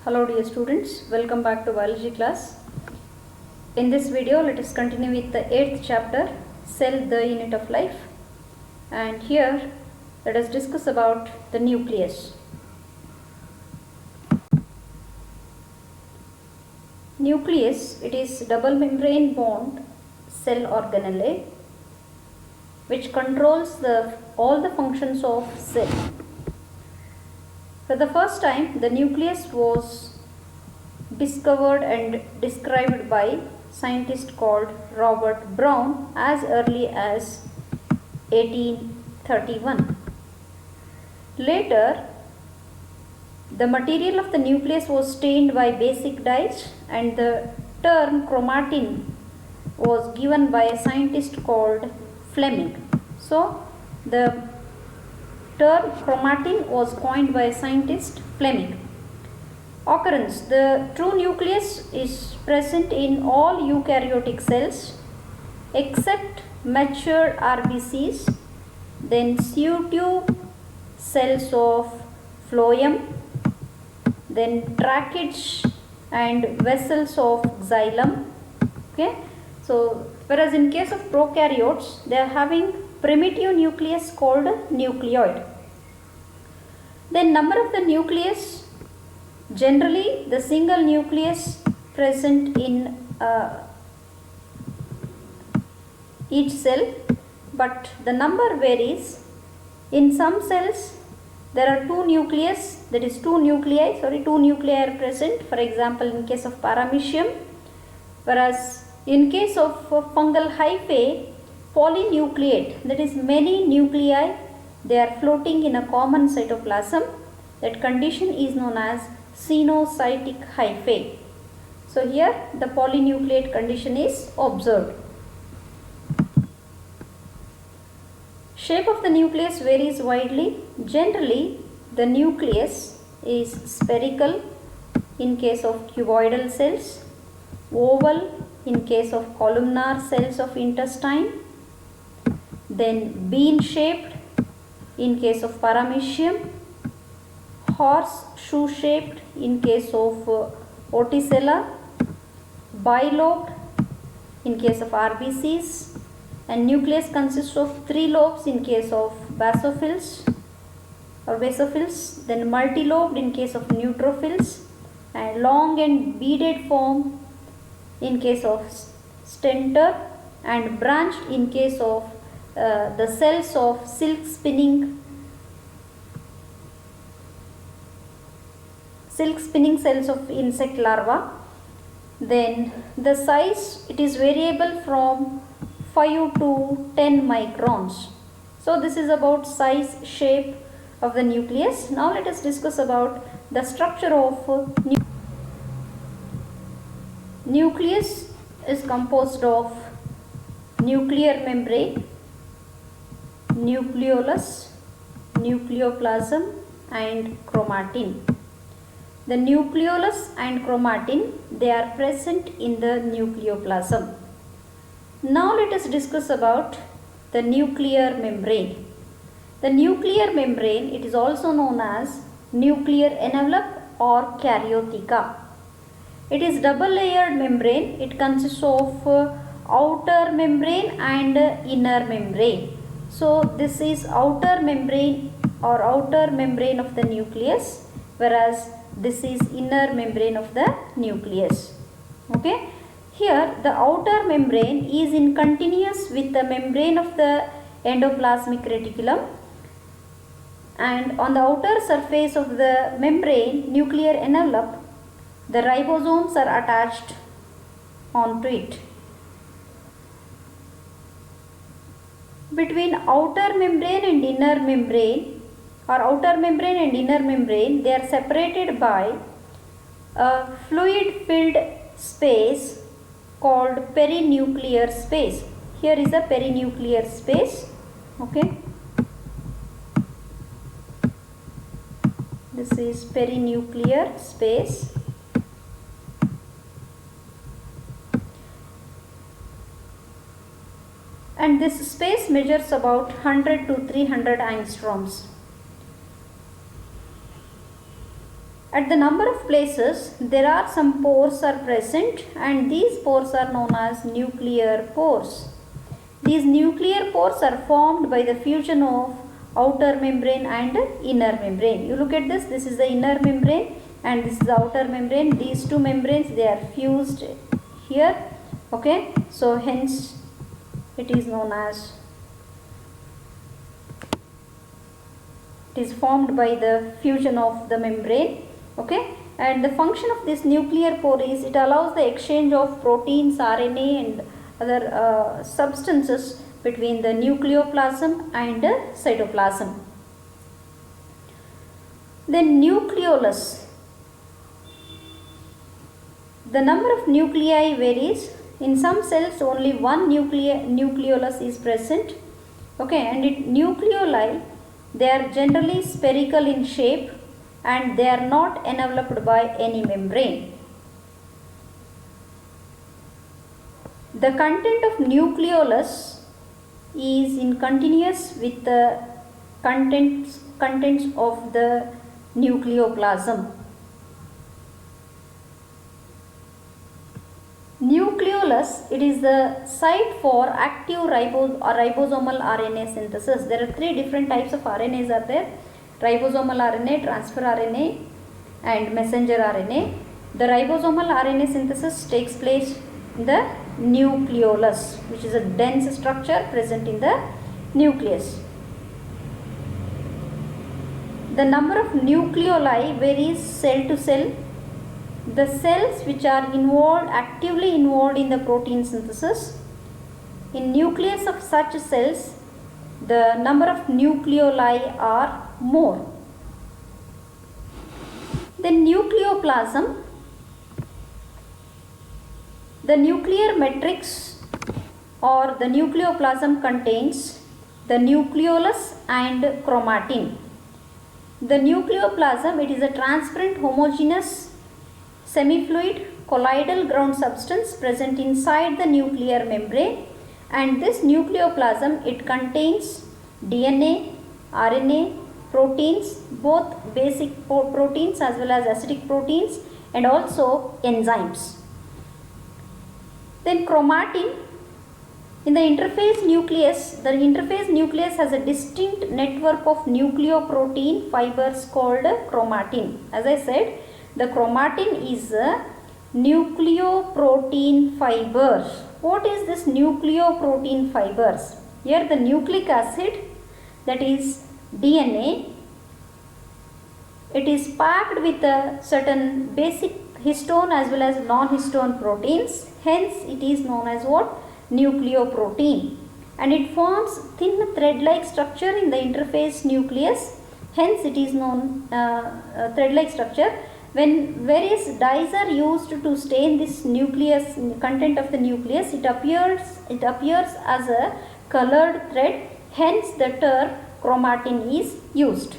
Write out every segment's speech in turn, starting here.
Hello dear students, welcome back to biology class. In this video let us continue with the 8th chapter, Cell, the unit of life, and here let us discuss about the nucleus. Nucleus, it is double membrane bond cell organelle which controls all the functions of cell. For the first time, the nucleus was discovered and described by a scientist called Robert Brown as early as 1831. Later, the material of the nucleus was stained by basic dyes and the term chromatin was given by a scientist called Fleming. So, the term chromatin was coined by scientist Fleming. Occurrence: the true nucleus is present in all eukaryotic cells except mature RBCs, then pseudotube cells of phloem, then tracheids and vessels of xylem. Okay, so whereas in case of prokaryotes they are having primitive nucleus called nucleoid. Then number of the nucleus, generally the single nucleus present in each cell, but the number varies. In some cells there are two nuclei are present, for example in case of paramecium, whereas in case of fungal hyphae, polynucleate, that is many nuclei, they are floating in a common cytoplasm. That condition is known as xenocytic hyphae. So here the polynucleate condition is observed. Shape of the nucleus varies widely. Generally the nucleus is spherical in case of cuboidal cells, oval in case of columnar cells of intestine, then bean shaped in case of paramecium, horseshoe shaped in case of Oticella, bilobed in case of RBCs, and nucleus consists of 3 lobes in case of basophils, then multilobed in case of neutrophils, and long and beaded form in case of stentor, and branched in case of the cells of silk spinning cells of insect larva. Then the size, it is variable from 5 to 10 microns. So this is about size, shape of the nucleus. Now let us discuss about the structure of nucleus. Is composed of nuclear membrane, nucleolus, nucleoplasm and chromatin. The nucleolus and chromatin, they are present in the nucleoplasm. Now let us discuss about the nuclear membrane. The nuclear membrane, it is also known as nuclear envelope or karyotheca. It is double layered membrane. It consists of outer membrane and inner membrane. So this is outer membrane or outer membrane of the nucleus, whereas this is inner membrane of the nucleus. Okay. Here the outer membrane is in continuous with the membrane of the endoplasmic reticulum, and on the outer surface of the membrane nuclear envelope, the ribosomes are attached onto it. Between outer membrane and inner membrane, or outer membrane and inner membrane, they are separated by a fluid filled space called perinuclear space. Here is a perinuclear space. Okay, this is perinuclear space. And this space measures about 100 to 300 angstroms. At the number of places there are some pores are present, and these pores are known as nuclear pores. These nuclear pores are formed by the fusion of outer membrane and inner membrane. You look at this, this is the inner membrane and this is the outer membrane. These two membranes, they are fused here, okay. So hence it is known as, it is formed by the fusion of the membrane, okay. And the function of this nuclear pore is it allows the exchange of proteins, RNA and other substances between the nucleoplasm and cytoplasm. Then nucleolus. The number of nuclei varies. In some cells only one nucleolus is present, okay. And nucleoli, they are generally spherical in shape and they are not enveloped by any membrane. The content of nucleolus is in continuous with the contents of the nucleoplasm. Nucleolus, it is the site for active ribosomal RNA synthesis. There are three different types of RNAs are there: ribosomal RNA, transfer RNA and messenger RNA. The ribosomal RNA synthesis takes place in the nucleolus, which is a dense structure present in the nucleus. The number of nucleoli varies cell to cell. The cells which are actively involved in the protein synthesis, in nucleus of such cells, the number of nucleoli are more. Then nucleoplasm. The nuclear matrix or the nucleoplasm contains the nucleolus and chromatin. The nucleoplasm, it is a transparent, homogeneous, semi-fluid, colloidal ground substance present inside the nuclear membrane, and this nucleoplasm, it contains DNA, RNA, proteins, both basic proteins as well as acidic proteins, and also enzymes. Then chromatin. In the interphase nucleus has a distinct network of nucleoprotein fibers called chromatin. As I said, the chromatin is a nucleoprotein fibers. What is this nucleoprotein fibers? Here the nucleic acid, that is DNA, it is packed with a certain basic histone as well as non-histone proteins. Hence it is known as what? Nucleoprotein. And it forms thin thread-like structure in the interphase nucleus. Hence it is known thread-like structure. When various dyes are used to stain this nucleus, content of the nucleus, it appears as a colored thread. Hence the term chromatin is used.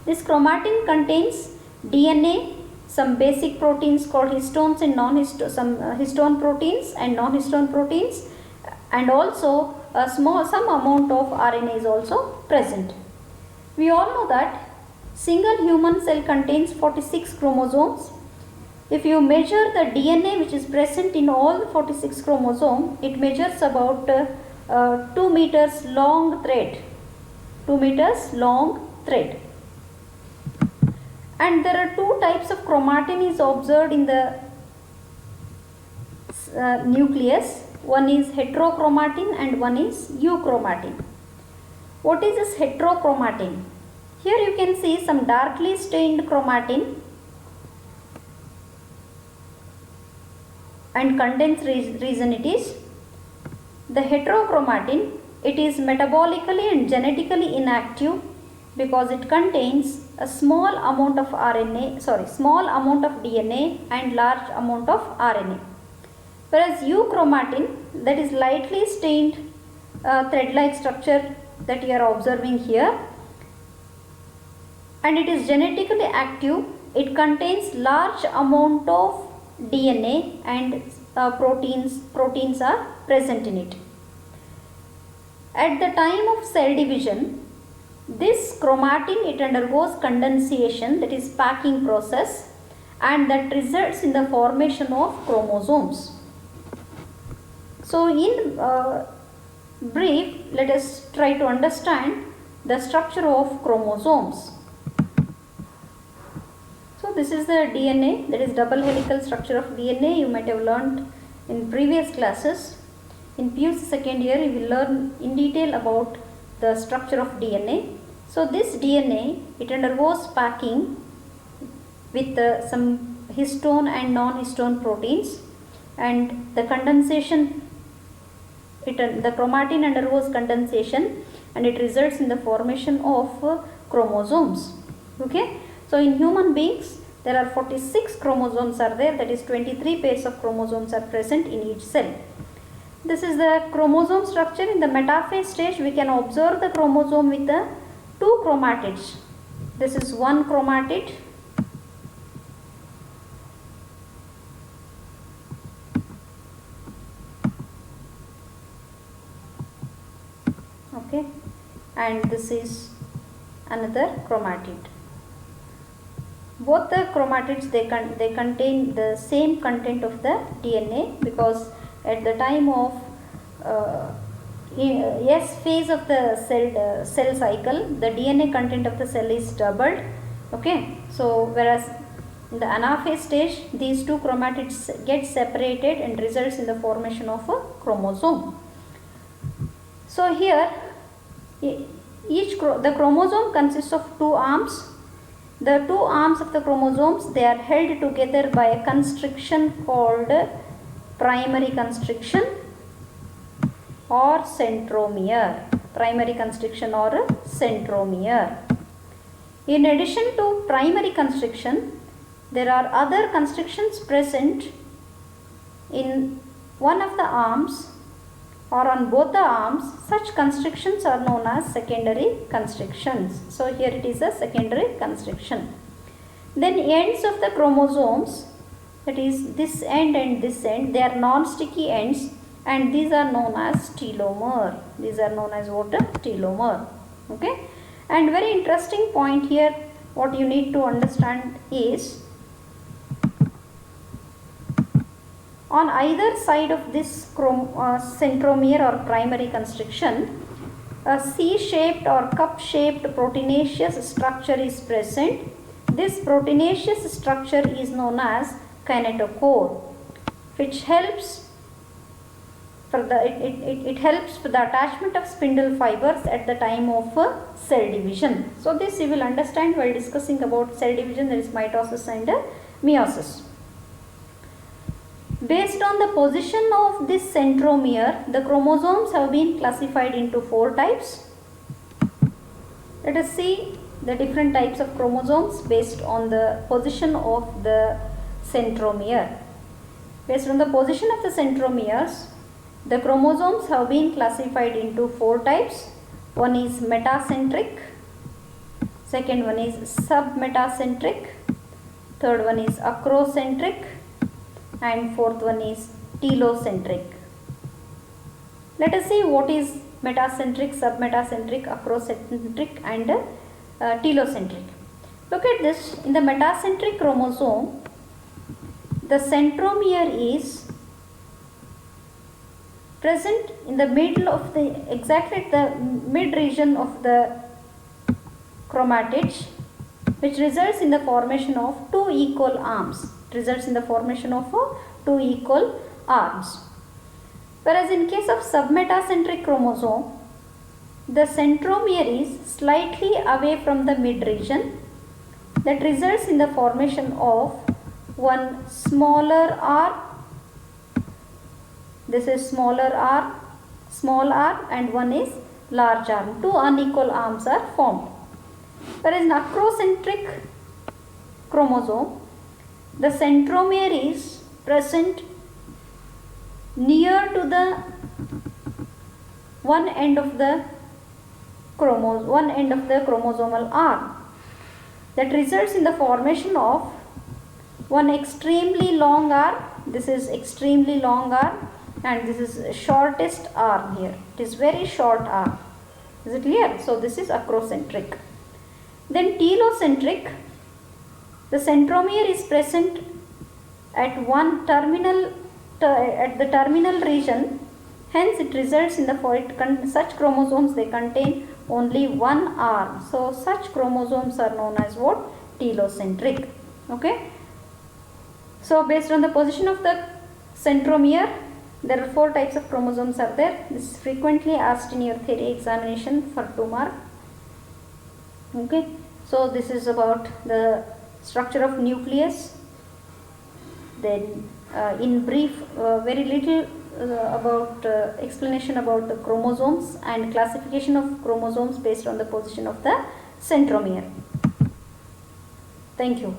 This chromatin contains DNA, some basic proteins called histones and histone proteins and non-histone proteins, and also some amount of RNA is also present. We all know that single human cell contains 46 chromosomes. If you measure the DNA which is present in all 46 chromosomes, it measures about 2 meters long thread. 2 meters long thread. And there are two types of chromatin is observed in the nucleus. One is heterochromatin and one is euchromatin. What is this heterochromatin? Here you can see some darkly stained chromatin and condensed region it is. The heterochromatin, it is metabolically and genetically inactive because it contains a small amount of DNA and large amount of RNA. Whereas euchromatin, that is lightly stained thread-like structure that you are observing here, and it is genetically active. It contains large amount of DNA and proteins are present in it. At the time of cell division, This chromatin, it undergoes condensation, that is packing process, and that results in the formation of chromosomes. So in brief, let us try to understand the structure of chromosomes. So this is the DNA, that is double helical structure of DNA. You might have learned in previous classes. In PUC second year, you will learn in detail about the structure of DNA. So this DNA, it undergoes packing with some histone and non-histone proteins, and the condensation, the chromatin undergoes condensation, and it results in the formation of chromosomes. Okay. So in human beings, there are 46 chromosomes are there, that is 23 pairs of chromosomes are present in each cell. This is the chromosome structure. In the metaphase stage, we can observe the chromosome with the two chromatids. This is one chromatid, okay, and this is another chromatid. Both the chromatids, they contain the same content of the DNA, because at the time of S phase of the cell cycle, the DNA content of the cell is doubled. Okay, so whereas in the anaphase stage, these two chromatids get separated and results in the formation of a chromosome. So here, the chromosome consists of two arms. The two arms of the chromosomes, they are held together by a constriction called primary constriction or centromere. Primary constriction or centromere. In addition to primary constriction, there are other constrictions present in one of the arms or on both the arms. Such constrictions are known as secondary constrictions. So here it is a secondary constriction. Then ends of the chromosomes, that is this end and this end, they are non-sticky ends, and these are known as telomere. These are known as what? Telomere. Okay. And very interesting point here, what you need to understand is, on either side of this centromere or primary constriction, a C-shaped or cup-shaped proteinaceous structure is present. This proteinaceous structure is known as kinetochore, which helps for the it helps for the attachment of spindle fibers at the time of cell division. So this you will understand while discussing about cell division, there is mitosis and meiosis. Based on the position of this centromere, the chromosomes have been classified into 4 types. Let us see the different types of chromosomes based on the position of the centromere. Based on the position of the centromeres, the chromosomes have been classified into 4 types. One is metacentric, second one is submetacentric, third one is acrocentric, and fourth one is telocentric. Let us see what is metacentric, submetacentric, acrocentric and telocentric. Look at this. In the metacentric chromosome, the centromere is present in the middle of exactly at the mid region of the chromatids, which results in the formation of 2 equal arms. Results in the formation of 2 equal arms. Whereas in case of submetacentric chromosome, the centromere is slightly away from the mid region. That results in the formation of one smaller r. This is smaller r, small r, and one is large arm. 2 unequal arms are formed. Whereas in acrocentric chromosome, the centromere is present near to the one end of the chromosomal arm. That results in the formation of one extremely long arm. This is extremely long arm, and this is shortest arm here. It is very short arm. Is it clear? So this is acrocentric. Then telocentric, the centromere is present at one terminal, at the terminal region. Hence it results in such chromosomes, they contain only one arm. So such chromosomes are known as what? Telocentric. Okay. So based on the position of the centromere, there are 4 types of chromosomes are there. This is frequently asked in your theory examination for 2 mark. Okay. So this is about the structure of nucleus. Then in brief, very little about explanation about the chromosomes and classification of chromosomes based on the position of the centromere. Thank you.